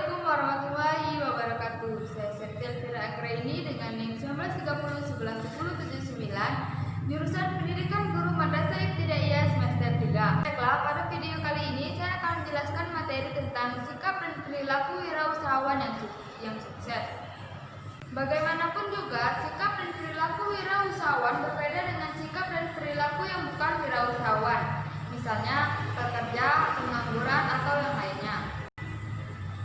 Assalamualaikum warahmatullahi wabarakatuh. Saya Septian Fira Anggraini dengan NIM 1930111079 jurusan Pendidikan Guru Madrasah Ibtidaiyah semester 3. Baiklah, pada video kali ini saya akan menjelaskan materi tentang sikap dan perilaku wirausahawan yang sukses. Bagaimanapun juga, sikap dan perilaku wirausahawan berbeda dengan sikap dan perilaku yang bukan wirausahawan. Misalnya, pekerja, pengangguran, atau yang lainnya.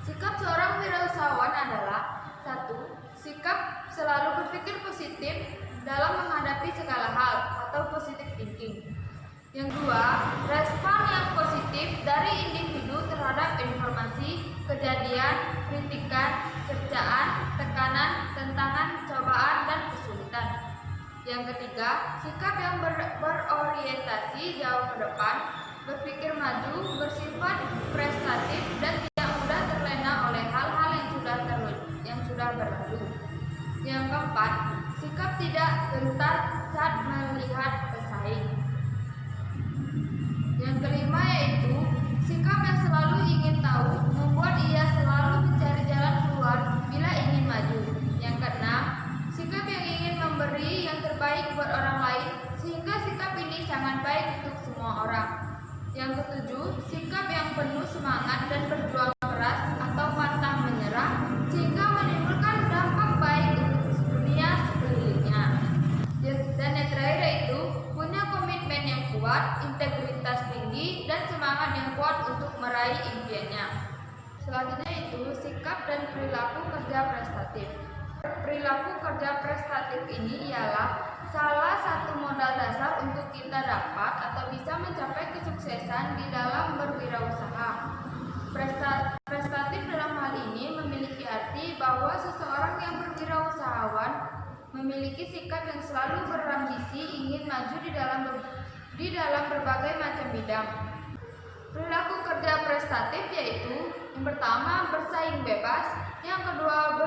Sikap seorang wirausahawan adalah 1. Sikap selalu berpikir positif dalam menghadapi segala hal atau positive thinking. Yang 2. Respon yang positif dari individu terhadap informasi, kejadian, kritikan, cercaan, tekanan, tantangan, cobaan, dan kesulitan. Yang ketiga, sikap yang berorientasi jauh ke depan, berpikir maju, bersifat prestatif, dan tidak mudah terlena oleh hal-hal yang sudah berlalu. Yang keempat, sikap tidak gentar saat melihat pesaing. Yang kelima yaitu sikap yang selalu ingin tahu, membuat ia selalu mencari jalan keluar bila ingin maju. Yang keenam, sikap yang ingin memberi yang terbaik buat orang lain, sehingga sikap ini sangat baik untuk semua orang. Yang ketujuh, sikap yang penuh semangat dan berjuang keras atau pantang menyerah, sehingga menimbulkan dampak baik untuk dunia sekelilingnya. Dan yang terakhir yaitu punya komitmen yang kuat, integritas tinggi, dan semangat yang kuat untuk meraih impiannya. Selanjutnya itu sikap dan perilaku kerja prestatif. Perilaku kerja prestatif ini ialah salah satu modal dasar untuk kita dapat atau bisa mencapai kesuksesan di dalam berwirausaha. Prestatif dalam hal ini memiliki arti bahwa seseorang yang berwirausahawan memiliki sikap yang selalu berambisi ingin maju di dalam berbagai macam bidang. Perilaku kerja prestatif yaitu yang pertama bersaing bebas, yang kedua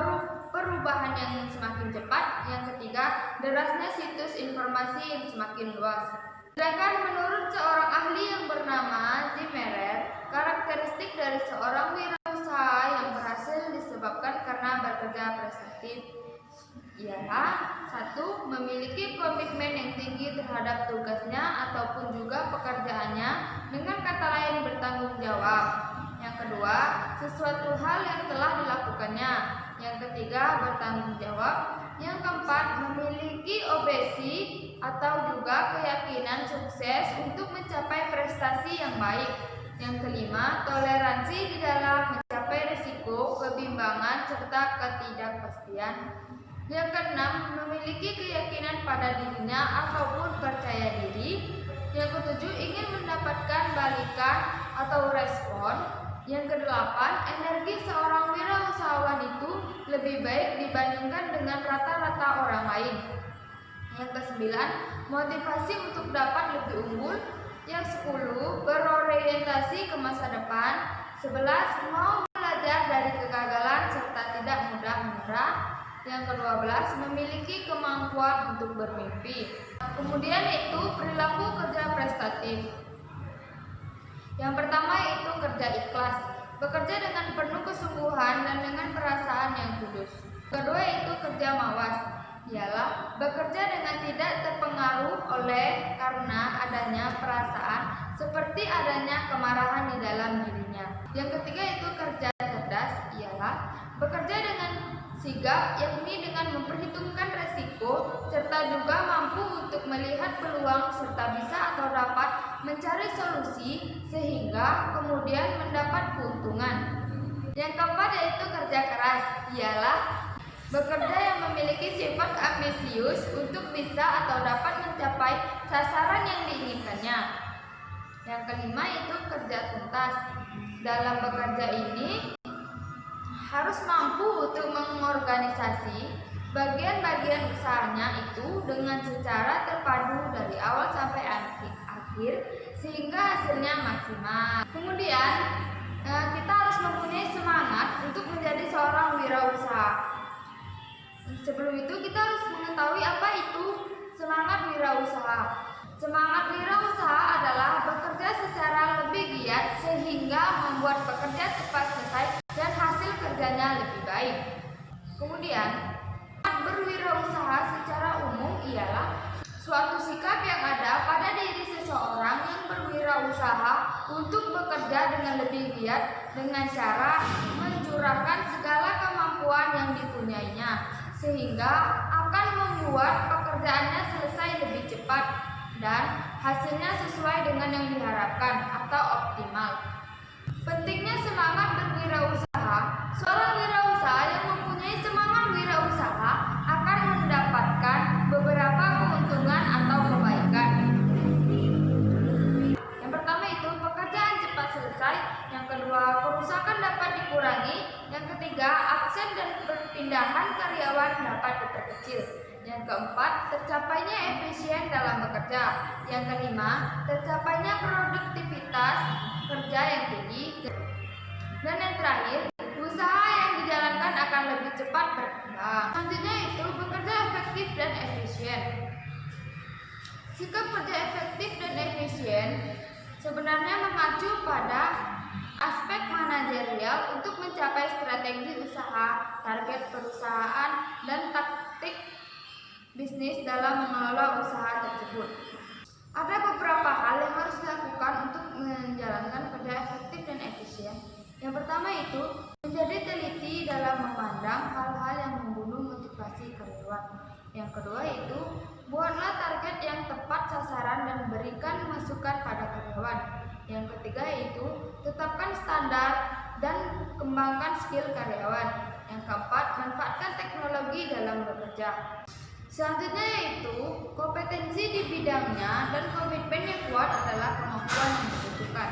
perubahan yang semakin cepat, yang ketiga derasnya situs informasi yang semakin luas. Sedangkan menurut seorang ahli yang bernama Zimmerer, karakteristik dari seorang wirausaha yang berhasil disebabkan karena bekerja prestatif ialah 1. Memiliki komitmen yang tinggi terhadap tugasnya ataupun juga pekerjaannya, dengan kata lain bertanggung jawab. Yang kedua, sesuatu hal yang telah dilakukannya. Yang ketiga, bertanggung jawab. Yang keempat, memiliki obsesi atau juga keyakinan sukses untuk mencapai prestasi yang baik. Yang kelima, toleransi di dalam mencapai risiko, kebimbangan, serta ketidakpastian. Yang keenam, memiliki keyakinan pada dirinya ataupun percaya diri. Yang ketujuh, ingin mendapatkan balikan atau respon. Yang kedelapan, energi seorang wirausahawan itu lebih baik dibandingkan dengan rata-rata orang lain. Yang kesembilan, motivasi untuk dapat lebih unggul. Yang 10, berorientasi ke masa depan. 11, mau belajar dari kegagalan serta tidak mudah menyerah. Yang ke-12, memiliki kemampuan untuk bermimpi. Kemudian itu perilaku kerja prestatif. Yang pertama itu kerja ikhlas, bekerja dengan penuh kesungguhan dan dengan perasaan yang tulus. Kedua itu kerja mawas, ialah bekerja dengan tidak terpengaruh oleh karena adanya perasaan seperti adanya kemarahan di dalam dirinya. Yang ketiga itu kerja cerdas, ialah bekerja dengan sigap, yakni dengan memperhitungkan resiko serta juga mampu untuk melihat peluang serta bisa atau dapat mencari solusi sehingga kemudian mendapat keuntungan. Yang keempat yaitu kerja keras, ialah bekerja yang memiliki sifat ambisius untuk bisa atau dapat mencapai sasaran yang diinginkannya. Yang kelima itu kerja tuntas. Dalam bekerja ini harus mampu untuk mengorganisasi bagian-bagian usahanya itu dengan secara terpadu dari awal sampai akhir sehingga hasilnya maksimal. Kemudian kita harus mempunyai semangat untuk menjadi seorang wirausaha. Sebelum itu kita harus mengetahui apa itu semangat wirausaha. Semangat wirausaha adalah bekerja secara lebih giat sehingga membuat pekerja cepat selesai dan hasil kerja sikap yang ada pada diri seseorang yang berwirausaha untuk bekerja dengan lebih giat dengan cara mencurahkan segala kemampuan yang dipunyainya, sehingga akan membuat pekerjaannya selesai lebih cepat dan hasilnya sesuai dengan yang diharapkan atau optimal. Pentingnya semangat berwirausaha. Seorang wirausaha yang mempunyai semangat wirausaha akan mendapatkan beberapa keuntungan atau kebaikan. Yang pertama itu pekerjaan cepat selesai, yang kedua kerusakan dapat dikurangi, yang ketiga absen dan perpindahan karyawan dapat diperkecil, yang keempat tercapainya efisien dalam bekerja, yang kelima tercapainya produktivitas kerja yang tinggi, dan yang terakhir usaha yang dijalankan akan lebih cepat berkembang. Selanjutnya itu bekerja efektif dan efisien. Sikap kerja efektif dan efisien sebenarnya mengacu pada aspek manajerial untuk mencapai strategi usaha, target perusahaan, dan taktik bisnis dalam mengelola usaha tersebut. Ada beberapa hal yang harus dilakukan untuk menjalankan kerja efektif dan efisien. Yang pertama itu menjadi teliti dalam memandang hal-hal yang membunuh motivasi karyawan. Yang kedua itu buatlah target yang tepat sasaran dan berikan masukan pada karyawan. Yang ketiga itu tetapkan standar dan kembangkan skill karyawan. Yang keempat manfaatkan teknologi dalam bekerja. Selanjutnya yaitu kompetensi di bidangnya dan komitmen yang kuat adalah kemampuan yang dibutuhkan.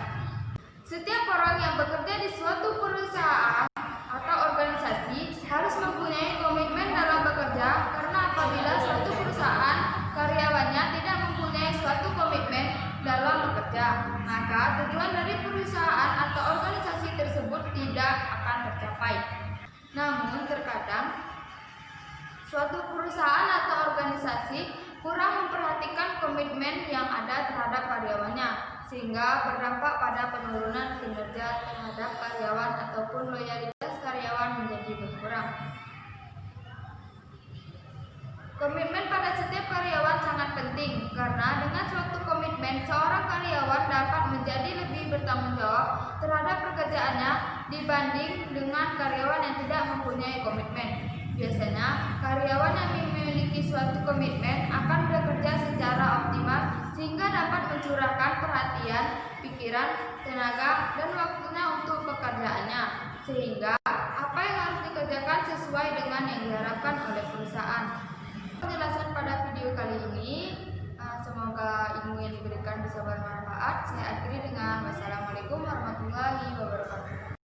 Setiap orang yang bekerja di suatu perusahaan atau organisasi harus mempunyai komitmen dalam bekerja, karena apabila suatu perusahaan karyawannya tidak mempunyai suatu komitmen dalam bekerja, maka tujuan dari perusahaan atau organisasi tersebut tidak akan tercapai. Namun terkadang suatu perusahaan atau organisasi kurang memperhatikan komitmen yang ada terhadap karyawannya, sehingga berdampak pada penurunan kinerja terhadap karyawan ataupun loyalitas karyawan menjadi berkurang. Komitmen pada setiap karyawan sangat penting, karena dengan suatu komitmen seorang karyawan dapat menjadi lebih bertanggung jawab terhadap pekerjaannya dibanding dengan karyawan yang tidak mempunyai komitmen. Biasanya, karyawan yang memiliki suatu komitmen akan bekerja secara optimal sehingga dapat mencurahkan perhatian, pikiran, tenaga, dan waktunya untuk pekerjaannya, sehingga apa yang harus dikerjakan sesuai dengan yang diharapkan oleh perusahaan. Penjelasan pada video kali ini, semoga ilmu yang diberikan bisa bermanfaat. Saya akhiri dengan wassalamualaikum warahmatullahi wabarakatuh.